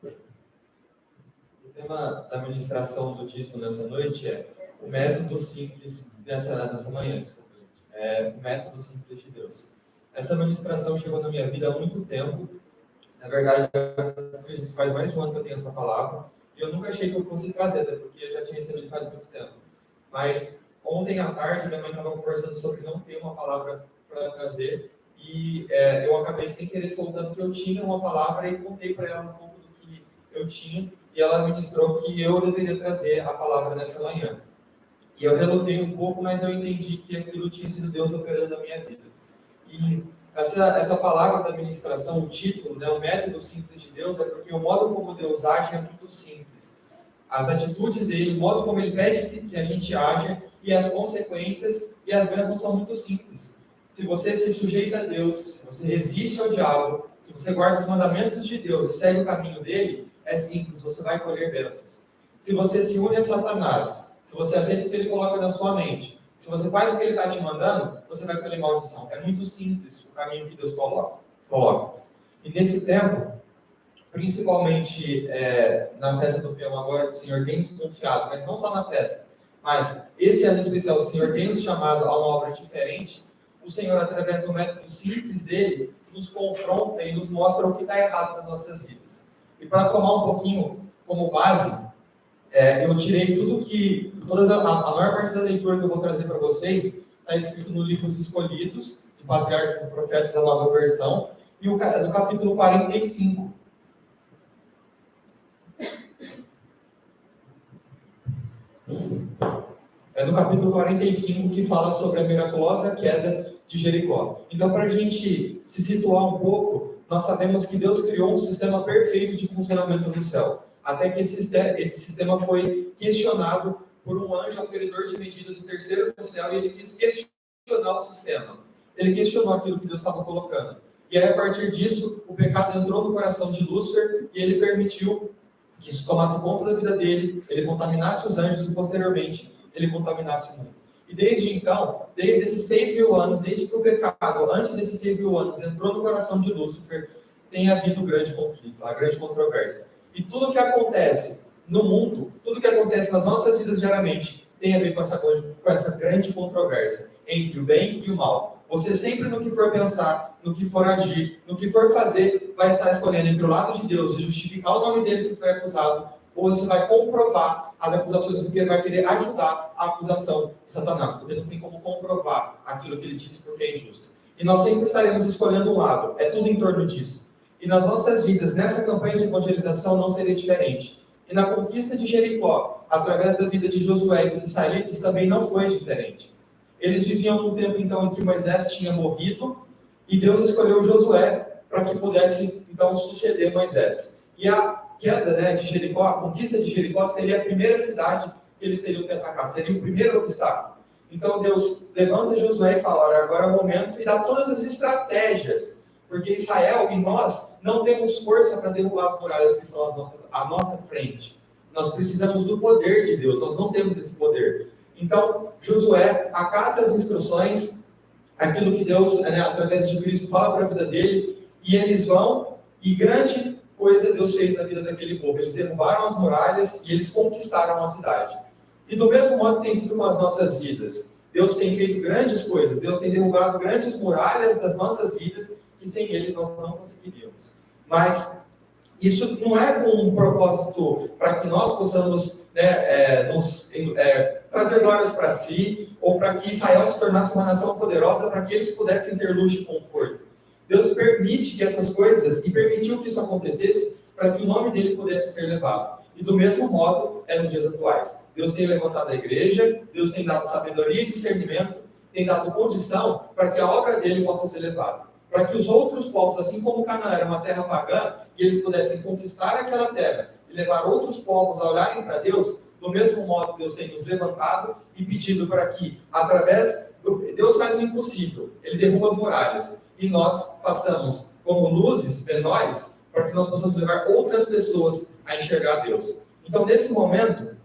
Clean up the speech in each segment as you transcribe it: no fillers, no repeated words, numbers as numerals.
O tema da ministração do dízimo nessa noite é o método simples nessa manhã, desculpa, gente. É o método simples de Deus. Essa ministração chegou na minha vida há muito tempo. Na verdade, faz mais de um ano que eu tenho essa palavra. E eu nunca achei que eu fosse trazer, até porque eu já tinha recebido faz muito tempo. Mas ontem à tarde, minha mãe estava conversando sobre não ter uma palavra para trazer. E eu acabei sem querer soltando que eu tinha uma palavra e contei para ela um pouco do que eu tinha. E ela ministrou que eu deveria trazer a palavra nessa manhã. E eu relutei um pouco, mas eu entendi que aquilo tinha sido Deus operando na minha vida. E essa palavra da ministração, o título, né, o método simples de Deus, é porque o modo como Deus age é muito simples. As atitudes dele, o modo como ele pede que a gente haja e as consequências e as bênçãos são muito simples. Se você se sujeita a Deus, se você resiste ao diabo, se você guarda os mandamentos de Deus e segue o caminho dele, é simples, você vai colher bênçãos. Se você se une a Satanás, se você aceita o que ele coloca na sua mente, se você faz o que ele está te mandando, você vai colher maldição. É muito simples o caminho que Deus coloca. E nesse tempo, principalmente na festa do peão agora, o Senhor tem nos confiado, mas não só na festa, mas esse ano especial, o Senhor tem nos chamado a uma obra diferente. O Senhor, através do método simples dele, nos confronta e nos mostra o que está errado nas nossas vidas. E para tomar um pouquinho como base, eu tirei a maior parte da leitura que eu vou trazer para vocês está escrito no livro Os Escolhidos, de Patriarcas e Profetas, a nova versão, e no capítulo 45. É no capítulo 45 que fala sobre a miraculosa queda de Jericó. Então, para a gente se situar um pouco, nós sabemos que Deus criou um sistema perfeito de funcionamento no céu. Até que esse sistema foi questionado por um anjo aferidor de medidas do terceiro do céu, e ele quis questionar o sistema. Ele questionou aquilo que Deus estava colocando. E aí, a partir disso, o pecado entrou no coração de Lúcifer e ele permitiu que isso tomasse conta da vida dele, ele contaminasse os anjos e, posteriormente, ele contaminasse o mundo. E desde então, desde esses 6.000 anos, desde que o pecado, antes desses 6.000 anos, entrou no coração de Lúcifer, tem havido um grande conflito, uma grande controvérsia. E tudo que acontece no mundo, tudo que acontece nas nossas vidas diariamente, tem a ver com essa grande controvérsia entre o bem e o mal. Você sempre, no que for pensar, no que for agir, no que for fazer, vai estar escolhendo entre o lado de Deus e justificar o nome dele que foi acusado, ou você vai comprovar as acusações do que ele vai querer ajudar a acusação de Satanás, porque não tem como comprovar aquilo que ele disse porque é injusto. E nós sempre estaremos escolhendo um lado, é tudo em torno disso. E nas nossas vidas, nessa campanha de evangelização, não seria diferente. E na conquista de Jericó, através da vida de Josué e dos israelitas, também não foi diferente. Eles viviam num tempo, então, em que Moisés tinha morrido, e Deus escolheu Josué para que pudesse, então, suceder Moisés. E a queda de Jericó, a conquista de Jericó, seria a primeira cidade que eles teriam que atacar, seria o primeiro obstáculo. Então, Deus levanta Josué e fala, olha, agora é o momento, e dá todas as estratégias, porque Israel e nós não temos força para derrubar as muralhas que estão à nossa frente. Nós precisamos do poder de Deus, nós não temos esse poder. Então, Josué acata as instruções, aquilo que Deus, através de Cristo, fala para a vida dele, e eles vão, e grande coisa Deus fez na vida daquele povo. Eles derrubaram as muralhas e eles conquistaram a cidade. E do mesmo modo tem sido com as nossas vidas. Deus tem feito grandes coisas, Deus tem derrubado grandes muralhas das nossas vidas, que sem Ele nós não conseguiríamos. Mas isso não é com um propósito para que nós possamos trazer glórias para si, ou para que Israel se tornasse uma nação poderosa, para que eles pudessem ter luxo e conforto. Deus permite que essas coisas, e permitiu que isso acontecesse, para que o nome dele pudesse ser levado. E do mesmo modo, nos dias atuais. Deus tem levantado a igreja, Deus tem dado sabedoria e discernimento, tem dado condição para que a obra dele possa ser levada. Para que os outros povos, assim como Canaã era uma terra pagã, e eles pudessem conquistar aquela terra e levar outros povos a olharem para Deus, do mesmo modo Deus tem nos levantado e pedido para que, Deus faz o impossível, Ele derruba as muralhas, e nós façamos como luzes menores, para que nós possamos levar outras pessoas a enxergar Deus. Então, nesse momento,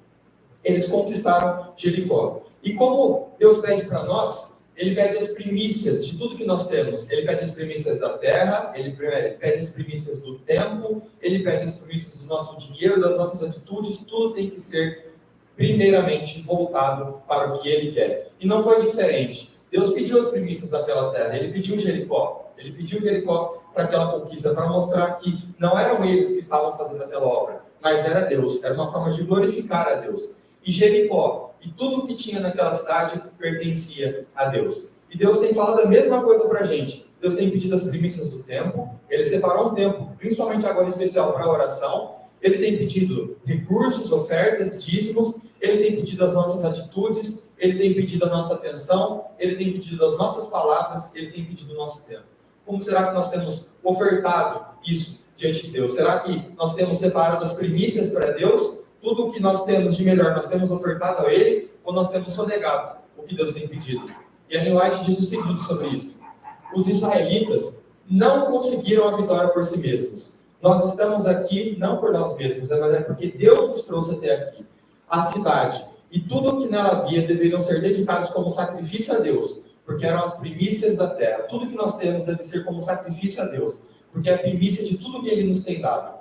eles conquistaram Jericó. E como Deus pede para nós, Ele pede as primícias de tudo que nós temos. Ele pede as primícias da terra, ele pede as primícias do tempo, ele pede as primícias do nosso dinheiro, das nossas atitudes. Tudo tem que ser primeiramente voltado para o que ele quer. E não foi diferente. Deus pediu as primícias daquela terra, ele pediu Jericó. Ele pediu Jericó para aquela conquista, para mostrar que não eram eles que estavam fazendo aquela obra, mas era Deus. Era uma forma de glorificar a Deus. E Jericó, e tudo o que tinha naquela cidade pertencia a Deus. E Deus tem falado a mesma coisa para a gente. Deus tem pedido as primícias do tempo, ele separou um tempo, principalmente agora em especial para a oração. Ele tem pedido recursos, ofertas, dízimos, ele tem pedido as nossas atitudes, ele tem pedido a nossa atenção, ele tem pedido as nossas palavras, ele tem pedido o nosso tempo. Como será que nós temos ofertado isso diante de Deus? Será que nós temos separado as primícias para Deus? Tudo o que nós temos de melhor, nós temos ofertado a Ele, ou nós temos sonegado o que Deus tem pedido? E Ellen White diz o seguinte sobre isso: os israelitas não conseguiram a vitória por si mesmos. Nós estamos aqui não por nós mesmos, mas é porque Deus nos trouxe até aqui. A cidade e tudo o que nela havia deveriam ser dedicados como sacrifício a Deus, porque eram as primícias da terra. Tudo que nós temos deve ser como sacrifício a Deus, porque é a primícia de tudo que Ele nos tem dado.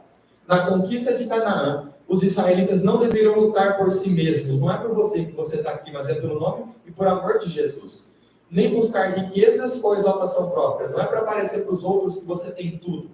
Na conquista de Canaã, os israelitas não deveriam lutar por si mesmos. Não é por você que você está aqui, mas é pelo nome e por amor de Jesus. Nem buscar riquezas ou exaltação própria. Não é para parecer para os outros que você tem tudo,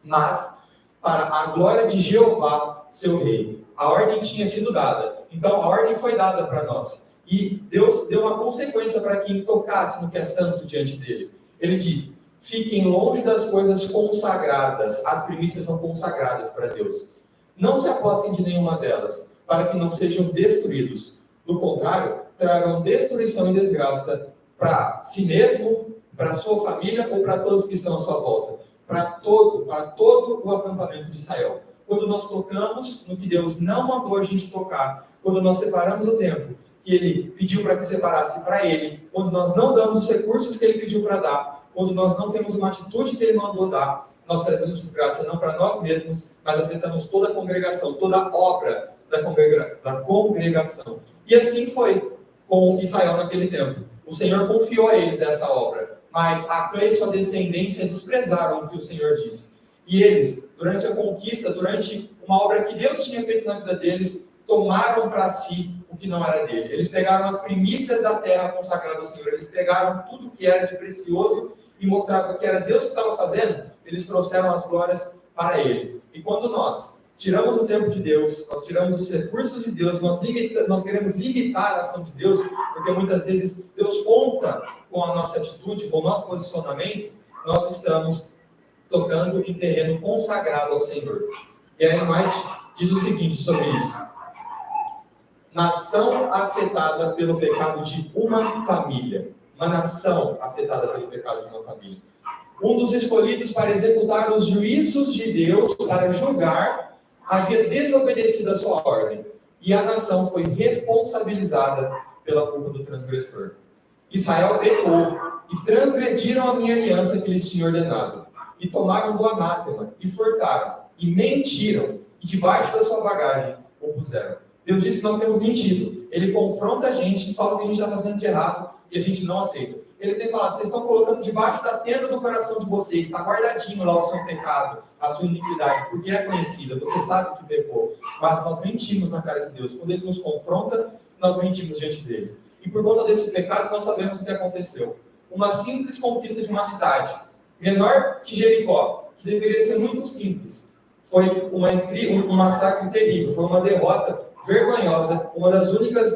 mas para a glória de Jeová, seu rei. A ordem tinha sido dada. Então, a ordem foi dada para nós. E Deus deu uma consequência para quem tocasse no que é santo diante dele. Ele diz: fiquem longe das coisas consagradas. As primícias são consagradas para Deus. Não se apossem de nenhuma delas, para que não sejam destruídos. Do contrário, trarão destruição e desgraça para si mesmo, para sua família ou para todos que estão à sua volta. Para todo o acampamento de Israel. Quando nós tocamos no que Deus não mandou a gente tocar, quando nós separamos o tempo que Ele pediu para que separasse para Ele, quando nós não damos os recursos que Ele pediu para dar, quando nós não temos uma atitude que Ele mandou dar, nós trazemos desgraça não para nós mesmos, mas afetamos toda a congregação, toda a obra da congregação. E assim foi com Israel naquele tempo. O Senhor confiou a eles essa obra, mas Acã e sua descendência desprezaram o que o Senhor disse. E eles, durante a conquista, durante uma obra que Deus tinha feito na vida deles, tomaram para si o que não era dele. Eles pegaram as primícias da terra consagrada ao Senhor, eles pegaram tudo que era de precioso e mostraram que era Deus que estava fazendo, eles trouxeram as glórias para Ele. E quando nós tiramos o tempo de Deus, nós tiramos os recursos de Deus, nós queremos limitar a ação de Deus, porque muitas vezes Deus conta com a nossa atitude, com o nosso posicionamento, nós estamos tocando em terreno consagrado ao Senhor. E a Ellen White diz o seguinte sobre isso: nação afetada pelo pecado de uma família. Uma nação afetada pelo pecado de uma família. Um dos escolhidos para executar os juízos de Deus, para julgar, havia desobedecido a sua ordem. E a nação foi responsabilizada pela culpa do transgressor. Israel pecou e transgrediram a minha aliança que lhes tinha ordenado. E tomaram do anátema, e furtaram, e mentiram, e debaixo da sua bagagem o puseram. Deus diz que nós temos mentido. Ele confronta a gente e fala o que a gente está fazendo de errado e a gente não aceita. Ele tem falado: vocês estão colocando debaixo da tenda do coração de vocês, está guardadinho lá o seu pecado, a sua iniquidade, porque é conhecida, você sabe que pecou. Mas nós mentimos na cara de Deus. Quando Ele nos confronta, nós mentimos diante dele. E por conta desse pecado, nós sabemos o que aconteceu. Uma simples conquista de uma cidade, menor que Jericó, que deveria ser muito simples, foi um massacre terrível, foi uma derrota vergonhosa, uma das únicas,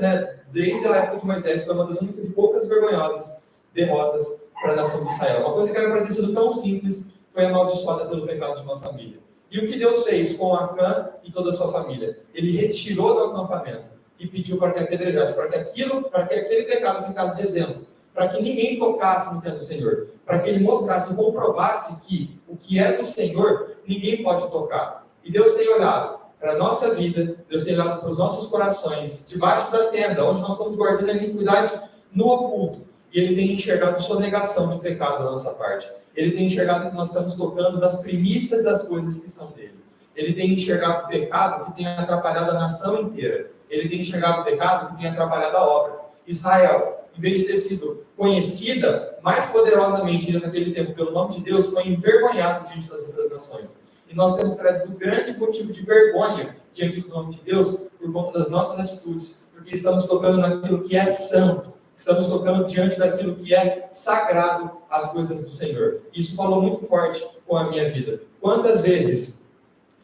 desde a época de Moisés, foi uma das únicas e poucas vergonhosas derrotas para a nação de Israel. Uma coisa que era para ter sido tão simples, foi amaldiçoada pelo pecado de uma família. E o que Deus fez com Acã e toda a sua família? Ele retirou do acampamento e pediu para que apedrejasse, para que aquele pecado ficasse de exemplo, para que ninguém tocasse no que é do Senhor, para que ele mostrasse e comprovasse que o que é do Senhor, ninguém pode tocar. E Deus tem olhado para a nossa vida, Deus tem olhado para os nossos corações, debaixo da tenda, onde nós estamos guardando a iniquidade no oculto. E Ele tem enxergado sonegação de pecado da nossa parte. Ele tem enxergado que nós estamos tocando das primícias das coisas que são dele. Ele tem enxergado o pecado que tem atrapalhado a nação inteira. Ele tem enxergado o pecado que tem atrapalhado a obra. Israel, em vez de ter sido conhecida mais poderosamente naquele tempo pelo nome de Deus, foi envergonhado diante das outras nações. E nós temos trazido grande motivo de vergonha diante do nome de Deus por conta das nossas atitudes, porque estamos tocando naquilo que é santo, estamos tocando diante daquilo que é sagrado, as coisas do Senhor. Isso falou muito forte com a minha vida. Quantas vezes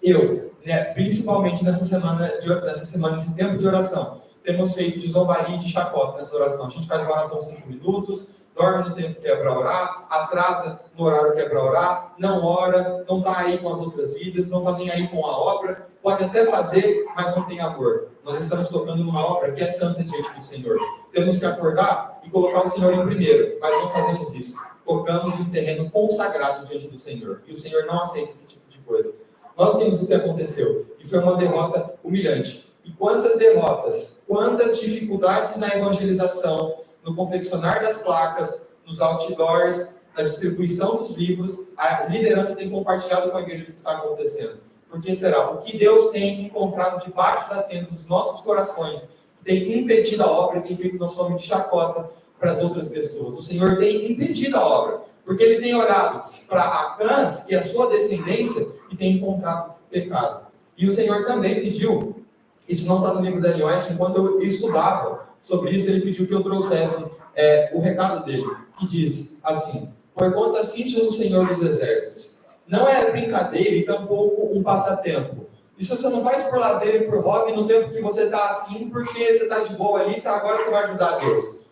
eu, principalmente nessa semana, esse tempo de oração, temos feito de zombaria e de chacota nessa oração. A gente faz uma oração 5 minutos, dorme no tempo que é para orar, atrasa no horário que é para orar, não ora, não está aí com as outras vidas, não está nem aí com a obra, pode até fazer, mas não tem amor. Nós estamos tocando numa obra que é santa diante do Senhor. Temos que acordar e colocar o Senhor em primeiro, mas não fazemos isso. Tocamos em um terreno consagrado diante do Senhor, e o Senhor não aceita esse tipo de coisa. Nós vimos o que aconteceu, e foi uma derrota humilhante. E quantas derrotas, quantas dificuldades na evangelização, no confeccionar das placas, nos outdoors, na distribuição dos livros, a liderança tem compartilhado com a igreja o que está acontecendo. Por que será? O que Deus tem encontrado debaixo da tenda dos nossos corações, que tem impedido a obra e tem feito nosso nome de chacota para as outras pessoas. O Senhor tem impedido a obra, porque Ele tem olhado para Acãs e a sua descendência e tem encontrado pecado. E o Senhor também pediu, isso não está no livro da Ellen White, enquanto eu estudava sobre isso, ele pediu que eu trouxesse o recado dele, que diz assim: porquanto assim diz o Senhor dos Exércitos, não é brincadeira e tampouco um passatempo. Isso você não faz por lazer e por hobby no tempo que você está afim, porque você está de boa ali, agora você vai ajudar Deus.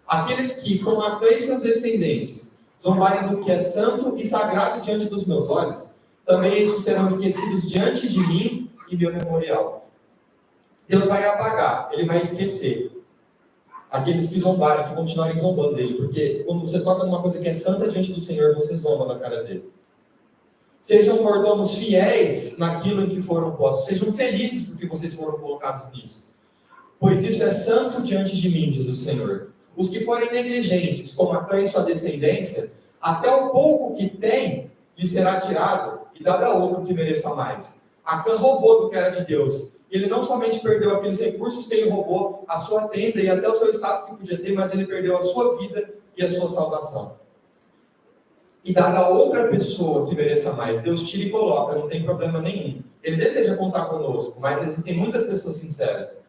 Aqueles que, como Acã e seus descendentes, zombarem do que é santo e sagrado diante dos meus olhos, também estes serão esquecidos diante de mim e meu memorial. Deus vai apagar, Ele vai esquecer aqueles que zombarem, que continuarem zombando dele, porque quando você toca numa coisa que é santa diante do Senhor, você zomba na cara dele. Sejam mordomos fiéis naquilo em que foram postos, sejam felizes porque vocês foram colocados nisso, pois isso é santo diante de mim, diz o Senhor. Os que forem negligentes, como Acã e sua descendência, até o pouco que tem lhe será tirado e dado a outro que mereça mais. Acã roubou do que era de Deus. Ele não somente perdeu aqueles recursos que ele roubou, a sua tenda e até o seu status que podia ter, mas ele perdeu a sua vida e a sua salvação. E dada a outra pessoa que mereça mais, Deus tira e coloca, não tem problema nenhum. Ele deseja contar conosco, mas existem muitas pessoas sinceras.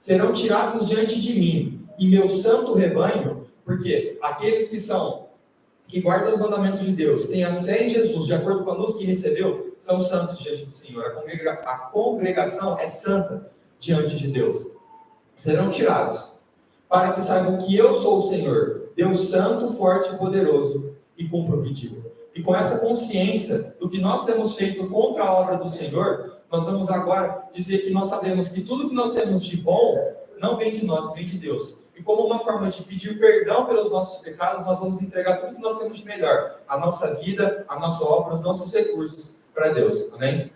Serão tirados diante de mim e meu santo rebanho, porque aqueles que guardam os mandamentos de Deus, têm a fé em Jesus, de acordo com a luz que recebeu, são santos diante do Senhor. A congregação é santa diante de Deus. Serão tirados, para que saibam que eu sou o Senhor, Deus santo, forte e poderoso, e cumpro o que digo. E com essa consciência do que nós temos feito contra a obra do Senhor, nós vamos agora dizer que nós sabemos que tudo que nós temos de bom não vem de nós, vem de Deus. E como uma forma de pedir perdão pelos nossos pecados, nós vamos entregar tudo que nós temos de melhor, a nossa vida, a nossa obra, os nossos recursos para Deus. Amém?